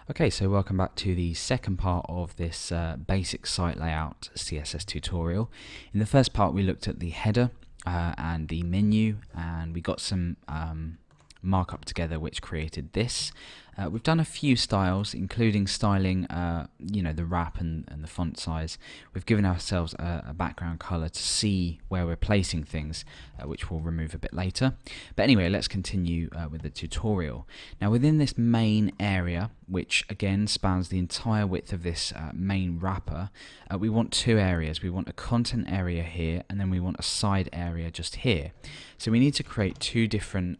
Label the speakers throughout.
Speaker 1: Okay, so welcome back to the second part of this basic site layout CSS tutorial. In the first part we looked at the header and the menu, and we got some markup together which created this. We've done a few styles, including styling the wrap and the font size. We've given ourselves a background color to see where we're placing things, which we'll remove a bit later. But anyway, let's continue with the tutorial. Now within this main area, which again spans the entire width of this main wrapper, we want two areas. We want a content area here, and then we want a side area just here. So we need to create two different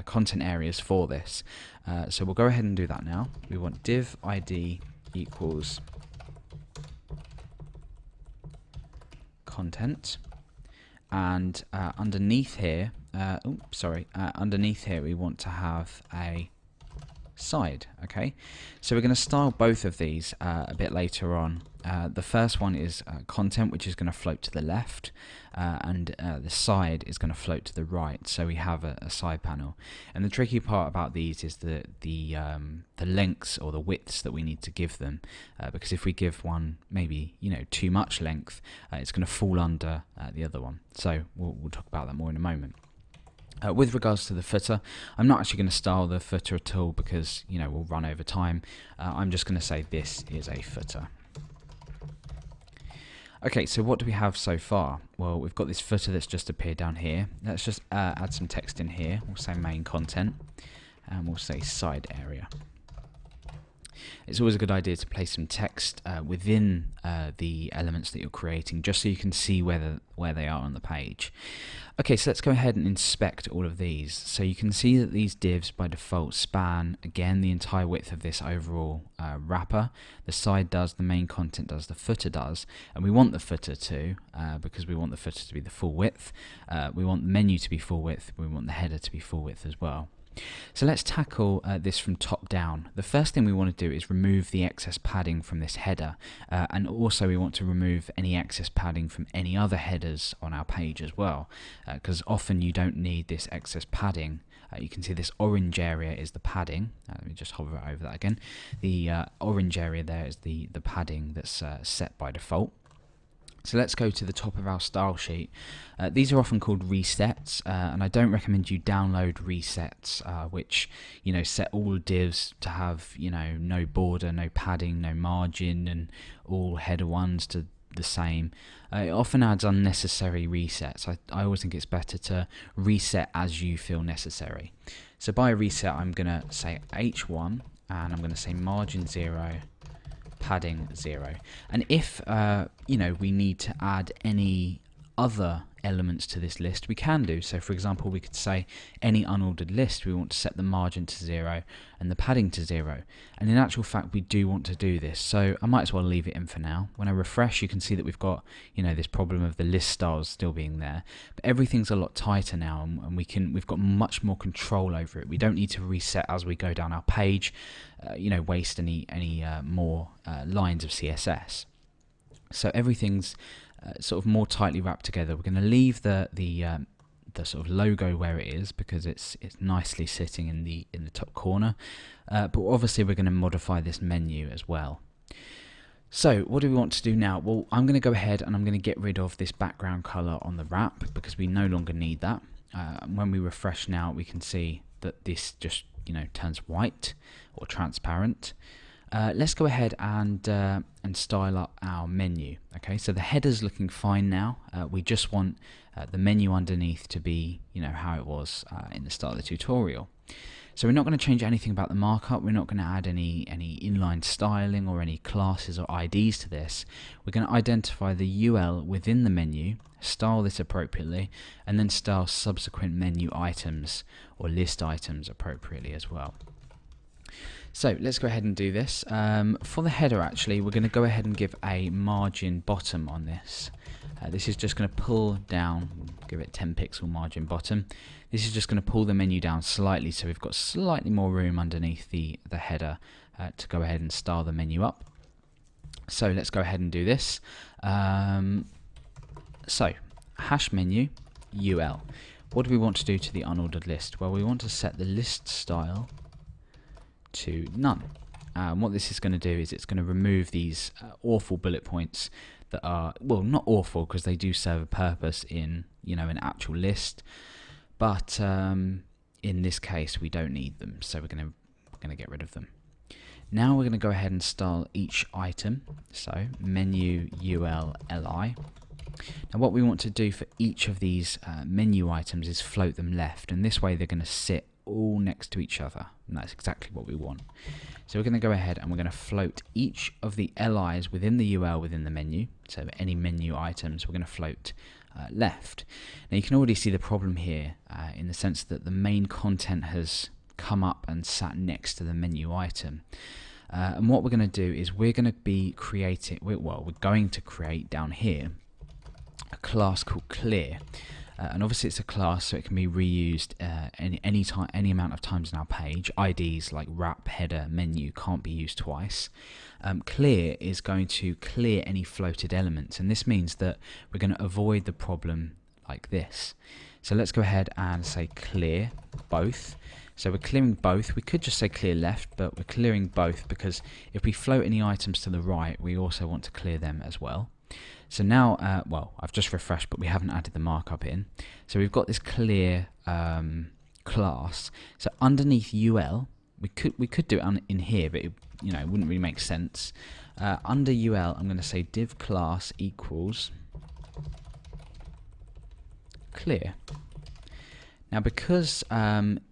Speaker 1: content areas for this. So we'll go ahead and do that now. We want div id equals content, and underneath here, underneath here we want to have a side. Okay, so we're going to style both of these a bit later on. The first one is content, which is going to float to the left, and the side is going to float to the right, so we have a side panel. And the tricky part about these is the lengths or the widths that we need to give them, because if we give one maybe too much length, it's going to fall under the other one. So we'll talk about that more in a moment. With regards to the footer, I'm not actually going to style the footer at all because we'll run over time. I'm just going to say this is a footer. Okay, so what do we have so far? Well, we've got this footer that's just appeared down here. Let's just add some text in here. We'll say main content, and we'll say side area. It's always a good idea to place some text within the elements that you're creating, just so you can see where they are on the page. Okay, so let's go ahead and inspect all of these. So you can see that these divs by default span, again, the entire width of this overall wrapper. The side does, the main content does, the footer does, and we want the footer to, because we want the footer to be the full width. We want the menu to be full width, we want the header to be full width as well. So let's tackle this from top down. The first thing we want to do is remove the excess padding from this header, and also we want to remove any excess padding from any other headers on our page as well, because often you don't need this excess padding. You can see this orange area is the padding. Let me just hover over that again. The orange area there is the padding that's set by default. So let's go to the top of our style sheet. These are often called resets, and I don't recommend you download resets, which set all divs to have no border, no padding, no margin, and all header ones to the same. It often adds unnecessary resets. I always think it's better to reset as you feel necessary. So by reset, I'm going to say H1, and I'm going to say margin 0. Padding 0, and if we need to add any other elements to this list, we can do so. For example, we could say any unordered list, we want to set the margin to 0 and the padding to 0, and in actual fact we do want to do this, so I might as well leave it in for now. When I refresh, you can see that we've got this problem of the list styles still being there, but everything's a lot tighter now, and we've got much more control over it. We don't need to reset as we go down our page, waste any more lines of CSS. So everything's sort of more tightly wrapped together. We're going to leave the sort of logo where it is because it's nicely sitting in the top corner, but obviously we're going to modify this menu as well. So what do we want to do now? Well, I'm going to go ahead and I'm going to get rid of this background color on the wrap because we no longer need that. When we refresh now, we can see that this just turns white or transparent. Let's go ahead and style up our menu. Okay, so the header's looking fine now. We just want the menu underneath to be how it was in the start of the tutorial. So we're not going to change anything about the markup. We're not going to add any inline styling or any classes or IDs to this. We're going to identify the UL within the menu, style this appropriately, and then style subsequent menu items or list items appropriately as well. So let's go ahead and do this. For the header, actually, we're going to go ahead and give a margin bottom on this. This is just going to pull down, give it 10 pixel margin bottom. This is just going to pull the menu down slightly, so we've got slightly more room underneath the header to go ahead and style the menu up. So let's go ahead and do this. So hash menu UL. What do we want to do to the unordered list? Well, we want to set the list style to none. What this is going to do is it's going to remove these awful bullet points that are, well, not awful because they do serve a purpose in, an actual list, but in this case we don't need them, so we're going to get rid of them. Now we're going to go ahead and style each item, so menu ul li. Now what we want to do for each of these menu items is float them left, and this way they're going to sit all next to each other, and that's exactly what we want. So we're going to go ahead and we're going to float each of the LIs within the UL within the menu, so any menu items we're going to float left. Now you can already see the problem here in the sense that the main content has come up and sat next to the menu item. And what we're going to do is we're going to be creating, we're going to create down here a class called clear. And obviously it's a class, so it can be reused any amount of times in our page. IDs like wrap, header, menu can't be used twice. Clear is going to clear any floated elements, and this means that we're going to avoid the problem like this. So let's go ahead and say clear both. So we're clearing both. We could just say clear left, but we're clearing both because if we float any items to the right, we also want to clear them as well. So now, I've just refreshed, but we haven't added the markup in. So we've got this clear class. So underneath UL, we could do it in here, but it wouldn't really make sense. Under UL, I'm going to say div class equals clear. Now because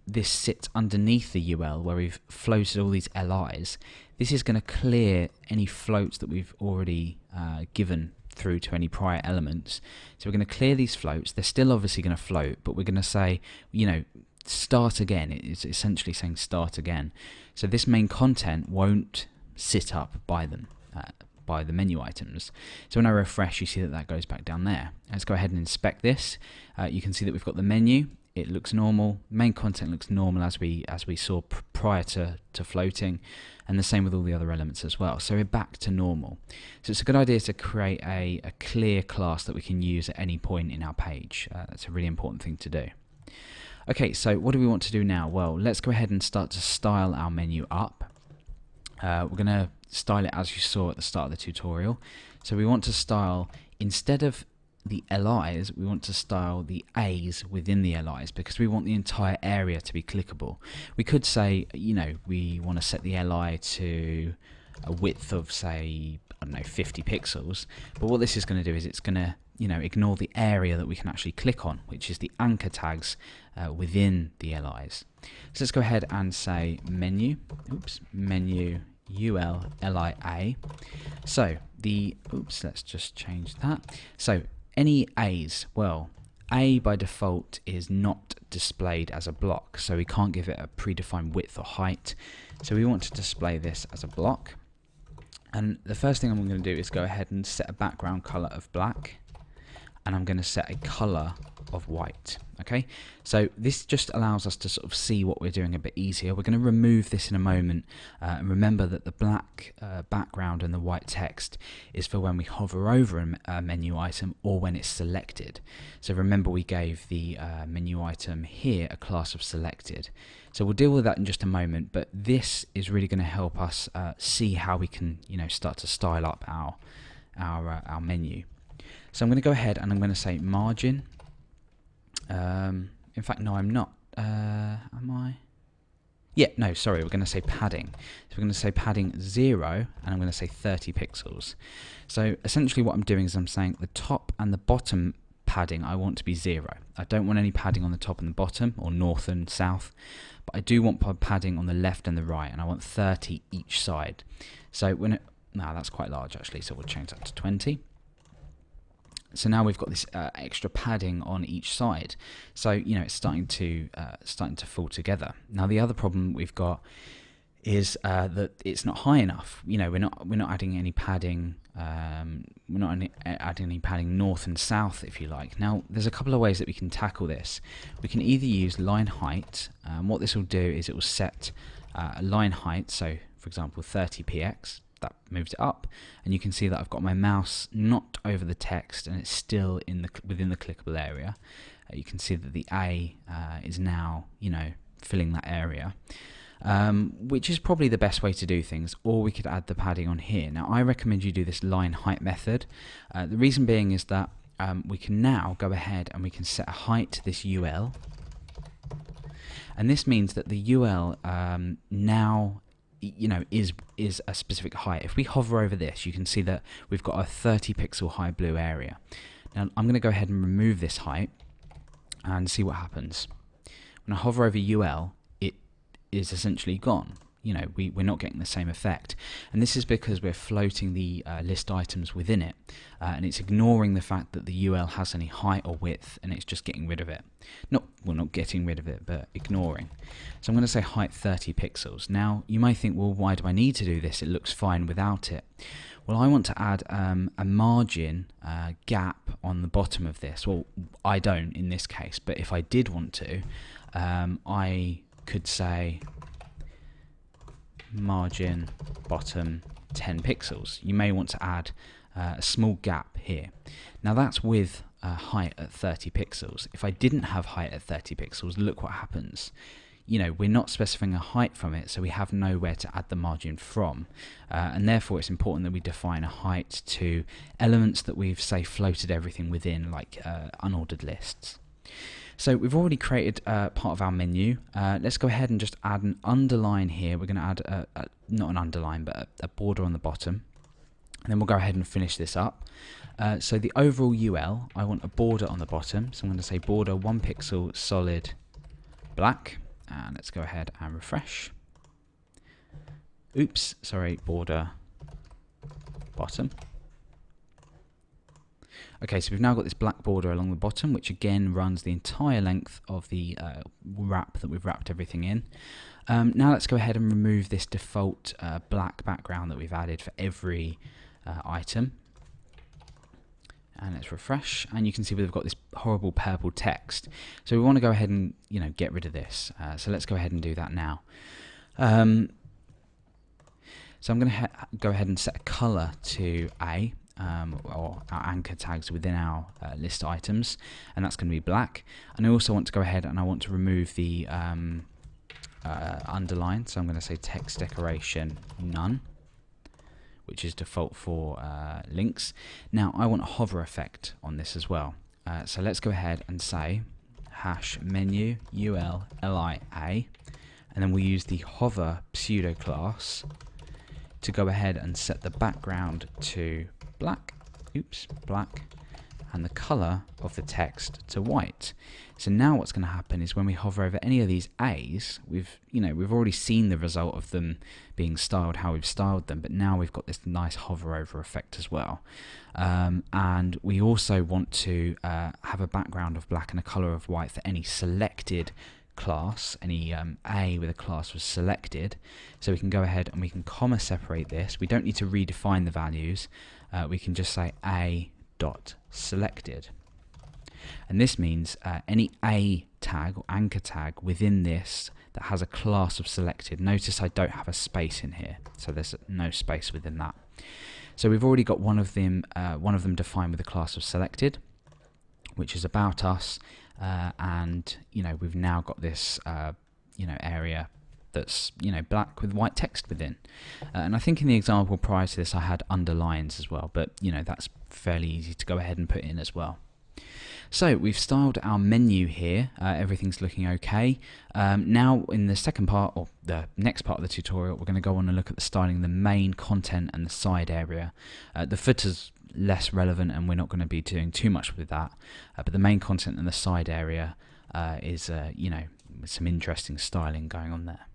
Speaker 1: this sits underneath the UL where we've floated all these LIs, this is going to clear any floats that we've already given through to any prior elements. So we're going to clear these floats. They're still obviously going to float, but we're going to say, start again. It's essentially saying start again. So this main content won't sit up by them, by the menu items. So when I refresh, you see that goes back down there. Let's go ahead and inspect this. You can see that we've got the menu. It looks normal. Main content looks normal as we saw prior to floating, and the same with all the other elements as well. So we're back to normal. So it's a good idea to create a clear class that we can use at any point in our page. That's a really important thing to do. Okay, so what do we want to do now? Well, let's go ahead and start to style our menu up. We're going to style it as you saw at the start of the tutorial. So we want to style, instead of the LIs, we want to style the A's within the LIs because we want the entire area to be clickable. We could say, we want to set the LI to a width of, say, 50 pixels, but what this is going to do is it's going to, ignore the area that we can actually click on, which is the anchor tags within the LIs. So let's go ahead and say menu ul lia. So let's just change that. So any A's, well, A by default is not displayed as a block, so we can't give it a predefined width or height. So we want to display this as a block. And the first thing I'm going to do is go ahead and set a background color of black, and I'm going to set a color of white. Okay, so this just allows us to sort of see what we're doing a bit easier. We're going to remove this in a moment, and remember that the black background and the white text is for when we hover over a menu item or when it's selected. So remember we gave the menu item here a class of selected. So we'll deal with that in just a moment, but this is really going to help us see how we can start to style up our menu. So I'm going to go ahead and I'm going to say margin. In fact, no, I'm not. Am I? Yeah, no, sorry, we're going to say padding. So we're going to say padding 0, and I'm going to say 30 pixels. So essentially what I'm doing is I'm saying the top and the bottom padding I want to be 0. I don't want any padding on the top and the bottom, or north and south, but I do want padding on the left and the right, and I want 30 each side. So that's quite large actually, so we'll change that to 20. So now we've got this extra padding on each side. So it's starting to fall together. Now the other problem we've got is that it's not high enough. We're not adding any padding. We're not adding any padding north and south, if you like. Now there's a couple of ways that we can tackle this. We can either use line height. What this will do is it will set a line height. So for example 30px. That moved it up, and you can see that I've got my mouse not over the text and it's still within the clickable area. You can see that the A is now filling that area. which is probably the best way to do things, or we could add the padding on here. Now I recommend you do this line height method. The reason being is that we can now go ahead and we can set a height to this UL, and this means that the UL now is a specific height. If we hover over this, you can see that we've got a 30 pixel high blue area. Now I'm going to go ahead and remove this height and see what happens. When I hover over UL, it is essentially gone. We're not getting the same effect, and this is because we're floating the list items within it, and it's ignoring the fact that the UL has any height or width, and it's just getting rid of it. Not getting rid of it, but ignoring. So I'm going to say height 30 pixels. Now you might think, well, why do I need to do this? It looks fine without it. Well, I want to add a margin gap on the bottom of this. Well, I don't in this case, but if I did want to, I could say margin bottom 10 pixels. You may want to add a small gap here. Now that's with height at 30 pixels. If I didn't have height at 30 pixels, look what happens. We're not specifying a height from it, so we have nowhere to add the margin from, and therefore it's important that we define a height to elements that we've, say, floated everything within, like unordered lists. So we've already created part of our menu. Let's go ahead and just add an underline here. We're going to add not an underline, but a border on the bottom, and then we'll go ahead and finish this up. So the overall UL, I want a border on the bottom, so I'm going to say border 1 pixel solid black, and let's go ahead and refresh. Oops, sorry, border bottom. Okay, so we've now got this black border along the bottom, which again runs the entire length of the wrap that we've wrapped everything in. Now let's go ahead and remove this default black background that we've added for every item. And let's refresh, and you can see we've got this horrible purple text. So we want to go ahead and get rid of this. So let's go ahead and do that now. So I'm going to go ahead and set a color to A, or our anchor tags within our list items, and that's going to be black. And I also want to go ahead and I want to remove the underline. So I'm going to say text decoration none, which is default for links. Now I want a hover effect on this as well. So let's go ahead and say hash menu ul lia, and then we'll use the hover pseudo class to go ahead and set the background to black, black, and the color of the text to white. So now what's going to happen is when we hover over any of these A's, we've already seen the result of them being styled how we've styled them, but now we've got this nice hover over effect as well. And we also want to have a background of black and a color of white for any selected class. Any A with a class was selected, so we can go ahead and we can comma separate this. We don't need to redefine the values. We can just say A dot selected, and this means any A tag or anchor tag within this that has a class of selected. Notice I don't have a space in here, so there's no space within that. So we've already got one of them defined with a class of selected, which is about us, and we've now got this area that's black with white text within. And I think in the example prior to this I had underlines as well, but that's fairly easy to go ahead and put in as well. So we've styled our menu here, everything's looking okay. Now in the second part, or the next part of the tutorial, we're going to go on and look at the styling the main content and the side area. The footer's less relevant and we're not going to be doing too much with that, but the main content and the side area is some interesting styling going on there.